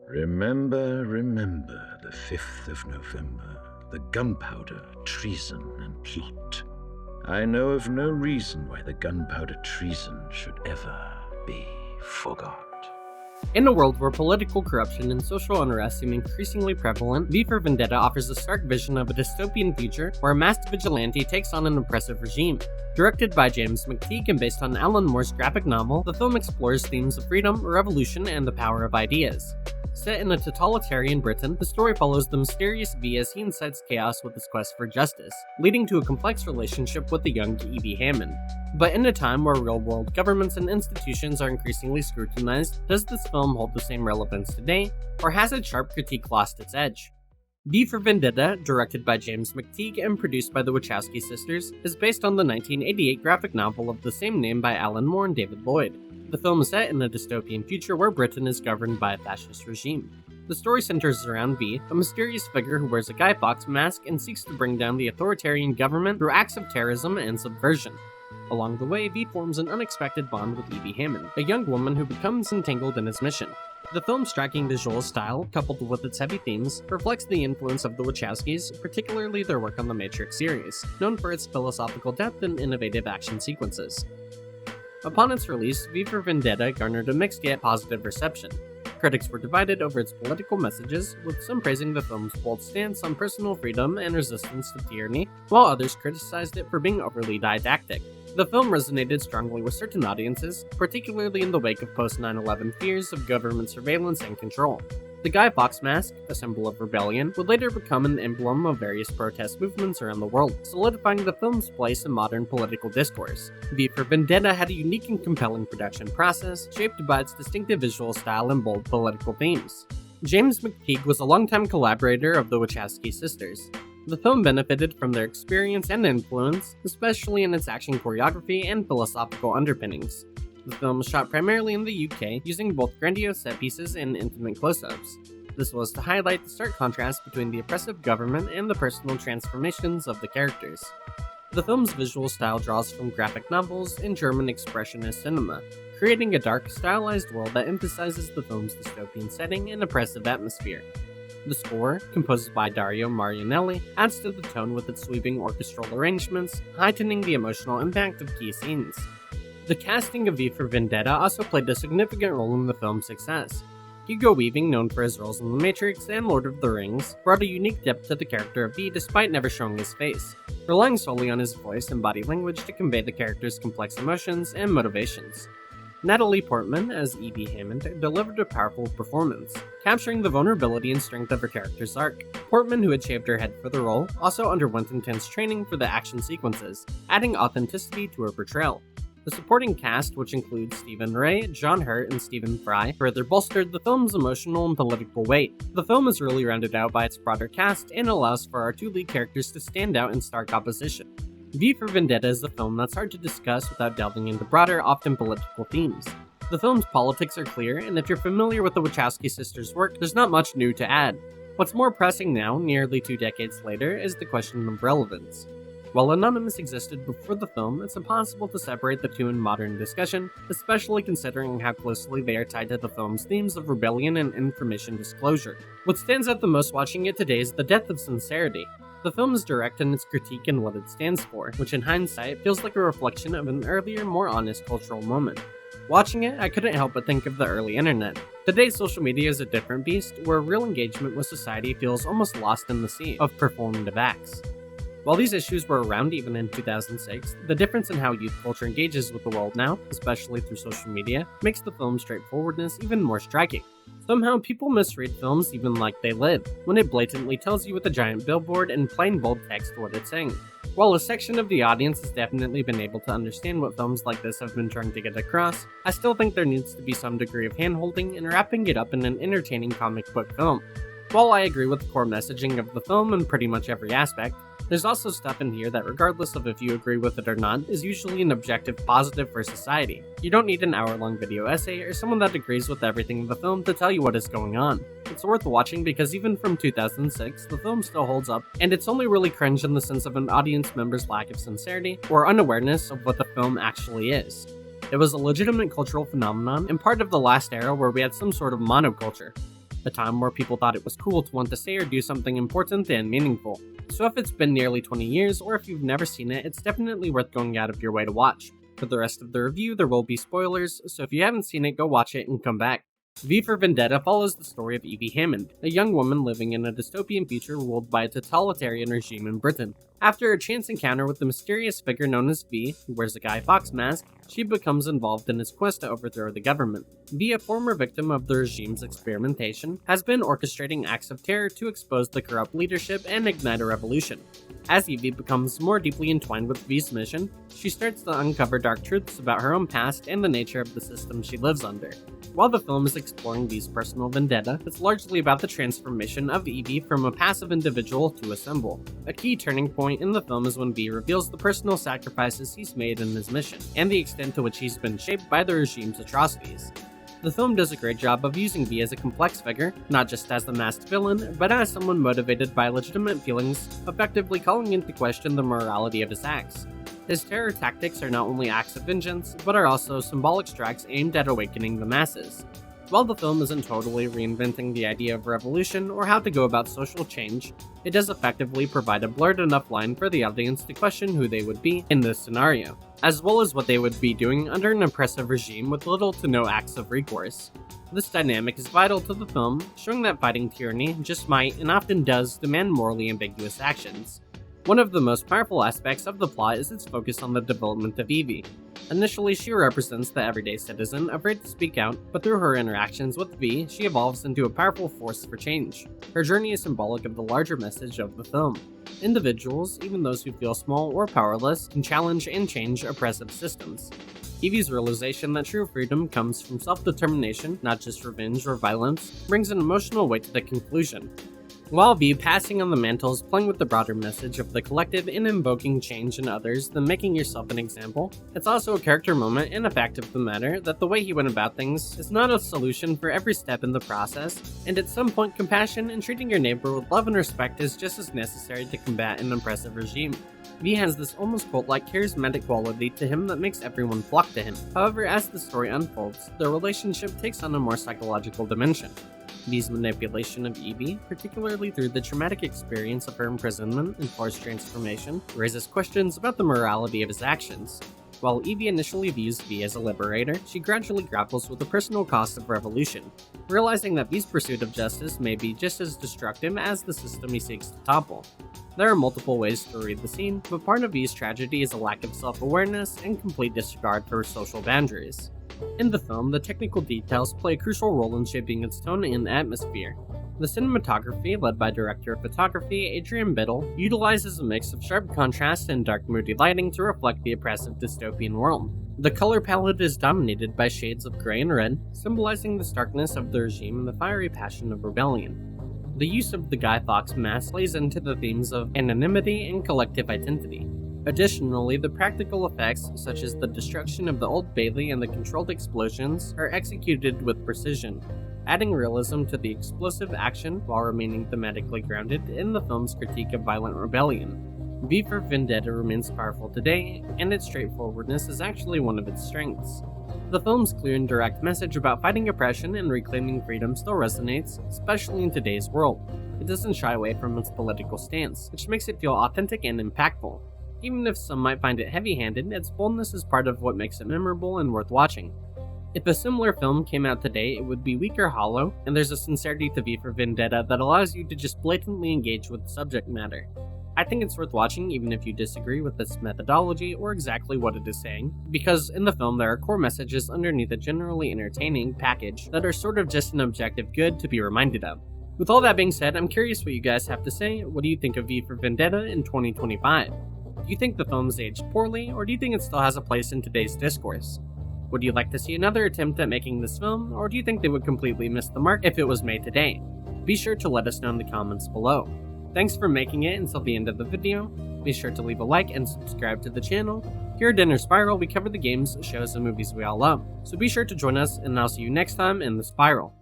Remember the 5th of November, the gunpowder, treason, and plot. I know of no reason why the gunpowder treason should ever be forgot. In a world where political corruption and social unrest seem increasingly prevalent, V for Vendetta offers a stark vision of a dystopian future where a masked vigilante takes on an oppressive regime. Directed by James McTeague and based on Alan Moore's graphic novel, the film explores themes of freedom, revolution, and the power of ideas. Set in a totalitarian Britain, the story follows the mysterious V as he incites chaos with his quest for justice, leading to a complex relationship with the young E.B. Hammond. But in a time where real-world governments and institutions are increasingly scrutinized, does this film hold the same relevance today, or has its sharp critique lost its edge? V for Vendetta, directed by James McTeague and produced by the Wachowski sisters, is based on the 1988 graphic novel of the same name by Alan Moore and David Lloyd. The film is set in a dystopian future where Britain is governed by a fascist regime. The story centers around V, a mysterious figure who wears a Guy Fawkes mask and seeks to bring down the authoritarian government through acts of terrorism and subversion. Along the way, V forms an unexpected bond with E.B. Hammond, a young woman who becomes entangled in his mission. The film's striking visual style, coupled with its heavy themes, reflects the influence of the Wachowskis, particularly their work on the Matrix series, known for its philosophical depth and innovative action sequences. Upon its release, V for Vendetta garnered a mixed yet positive reception. Critics were divided over its political messages, with some praising the film's bold stance on personal freedom and resistance to tyranny, while others criticized it for being overly didactic. The film resonated strongly with certain audiences, particularly in the wake of post-9/11 fears of government surveillance and control. The Guy Fawkes mask, a symbol of rebellion, would later become an emblem of various protest movements around the world, solidifying the film's place in modern political discourse. V for Vendetta had a unique and compelling production process, shaped by its distinctive visual style and bold political themes. James McTeague was a longtime collaborator of the Wachowski sisters. The film benefited from their experience and influence, especially in its action choreography and philosophical underpinnings. The film was shot primarily in the UK, using both grandiose set pieces and intimate close-ups. This was to highlight the stark contrast between the oppressive government and the personal transformations of the characters. The film's visual style draws from graphic novels and German expressionist cinema, creating a dark, stylized world that emphasizes the film's dystopian setting and oppressive atmosphere. The score, composed by Dario Marianelli, adds to the tone with its sweeping orchestral arrangements, heightening the emotional impact of key scenes. The casting of V for Vendetta also played a significant role in the film's success. Hugo Weaving, known for his roles in The Matrix and Lord of the Rings, brought a unique depth to the character of V despite never showing his face, relying solely on his voice and body language to convey the character's complex emotions and motivations. Natalie Portman, as E.B. Hammond, delivered a powerful performance, capturing the vulnerability and strength of her character's arc. Portman, who had shaved her head for the role, also underwent intense training for the action sequences, adding authenticity to her portrayal. The supporting cast, which includes Stephen Ray, John Hurt, and Stephen Fry, further bolstered the film's emotional and political weight. The film is really rounded out by its broader cast and allows for our two lead characters to stand out in stark opposition. V for Vendetta is a film that's hard to discuss without delving into broader, often political themes. The film's politics are clear, and if you're familiar with the Wachowski sisters' work, there's not much new to add. What's more pressing now, nearly 2 decades later, is the question of relevance. While Anonymous existed before the film, it's impossible to separate the two in modern discussion, especially considering how closely they are tied to the film's themes of rebellion and information disclosure. What stands out the most watching it today is the death of sincerity. The film is direct in its critique and what it stands for, which in hindsight feels like a reflection of an earlier, more honest cultural moment. Watching it, I couldn't help but think of the early internet. Today's social media is a different beast, where real engagement with society feels almost lost in the sea of performative acts. While these issues were around even in 2006, the difference in how youth culture engages with the world now, especially through social media, makes the film's straightforwardness even more striking. Somehow, people misread films even like They Live, when it blatantly tells you with a giant billboard and plain bold text what it's saying. While a section of the audience has definitely been able to understand what films like this have been trying to get across, I still think there needs to be some degree of handholding and wrapping it up in an entertaining comic book film. While I agree with the core messaging of the film in pretty much every aspect, there's also stuff in here that, regardless of if you agree with it or not, is usually an objective positive for society. You don't need an hour-long video essay or someone that agrees with everything in the film to tell you what is going on. It's worth watching because even from 2006, the film still holds up, and it's only really cringe in the sense of an audience member's lack of sincerity or unawareness of what the film actually is. It was a legitimate cultural phenomenon and part of the last era where we had some sort of monoculture. a time where people thought it was cool to want to say or do something important and meaningful. So if it's been nearly 20 years, or if you've never seen it, it's definitely worth going out of your way to watch. For the rest of the review, there will be spoilers, so if you haven't seen it, go watch it and come back. V for Vendetta follows the story of Evie Hammond, a young woman living in a dystopian future ruled by a totalitarian regime in Britain. After a chance encounter with the mysterious figure known as V, who wears a Guy Fawkes mask, she becomes involved in his quest to overthrow the government. V, a former victim of the regime's experimentation, has been orchestrating acts of terror to expose the corrupt leadership and ignite a revolution. As Evie becomes more deeply entwined with V's mission, she starts to uncover dark truths about her own past and the nature of the system she lives under. While the film is exploring V's personal vendetta, it's largely about the transformation of Evie from a passive individual to a symbol. A key turning point in the film is when V reveals the personal sacrifices he's made in his mission, and the extent to which he's been shaped by the regime's atrocities. The film does a great job of using V as a complex figure, not just as the masked villain, but as someone motivated by legitimate feelings, effectively calling into question the morality of his acts. His terror tactics are not only acts of vengeance, but are also symbolic strikes aimed at awakening the masses. While the film isn't totally reinventing the idea of revolution or how to go about social change, it does effectively provide a blurred enough line for the audience to question who they would be in this scenario, as well as what they would be doing under an oppressive regime with little to no acts of recourse. This dynamic is vital to the film, showing that fighting tyranny just might and often does demand morally ambiguous actions. One of the most powerful aspects of the plot is its focus on the development of Evie. Initially, she represents the everyday citizen, afraid to speak out, but through her interactions with V, she evolves into a powerful force for change. Her journey is symbolic of the larger message of the film. Individuals, even those who feel small or powerless, can challenge and change oppressive systems. Evie's realization that true freedom comes from self-determination, not just revenge or violence, brings an emotional weight to the conclusion. While V passing on the mantle is playing with the broader message of the collective in invoking change in others than making yourself an example, it's also a character moment and a fact of the matter that the way he went about things is not a solution for every step in the process, and at some point compassion and treating your neighbor with love and respect is just as necessary to combat an oppressive regime. V has this almost cult-like charismatic quality to him that makes everyone flock to him. However, as the story unfolds, their relationship takes on a more psychological dimension. V's manipulation of Evie, particularly through the traumatic experience of her imprisonment and forced transformation, raises questions about the morality of his actions. While Evie initially views V as a liberator, she gradually grapples with the personal cost of revolution, realizing that V's pursuit of justice may be just as destructive as the system he seeks to topple. There are multiple ways to read the scene, but part of V's tragedy is a lack of self-awareness and complete disregard for social boundaries. In the film, the technical details play a crucial role in shaping its tone and atmosphere. The cinematography, led by director of photography Adrian Biddle, utilizes a mix of sharp contrast and dark moody lighting to reflect the oppressive dystopian world. The color palette is dominated by shades of gray and red, symbolizing the starkness of the regime and the fiery passion of rebellion. The use of the Guy Fawkes mask plays into the themes of anonymity and collective identity. Additionally, the practical effects, such as the destruction of the Old Bailey and the controlled explosions, are executed with precision, adding realism to the explosive action while remaining thematically grounded in the film's critique of violent rebellion. V for Vendetta remains powerful today, and its straightforwardness is actually one of its strengths. The film's clear and direct message about fighting oppression and reclaiming freedom still resonates, especially in today's world. It doesn't shy away from its political stance, which makes it feel authentic and impactful. Even if some might find it heavy-handed, its boldness is part of what makes it memorable and worth watching. If a similar film came out today, it would be weak or hollow, and there's a sincerity to V for Vendetta that allows you to just blatantly engage with the subject matter. I think it's worth watching even if you disagree with its methodology or exactly what it is saying, because in the film there are core messages underneath a generally entertaining package that are sort of just an objective good to be reminded of. With all that being said, I'm curious what you guys have to say. What do you think of V for Vendetta in 2025? Do you think the film's aged poorly, or do you think it still has a place in today's discourse? Would you like to see another attempt at making this film, or do you think they would completely miss the mark if it was made today? Be sure to let us know in the comments below. Thanks for making it until the end of the video. Be sure to leave a like and subscribe to the channel. Here at Dinner Spiral, we cover the games, shows, and movies we all love, so be sure to join us, and I'll see you next time in The Spiral.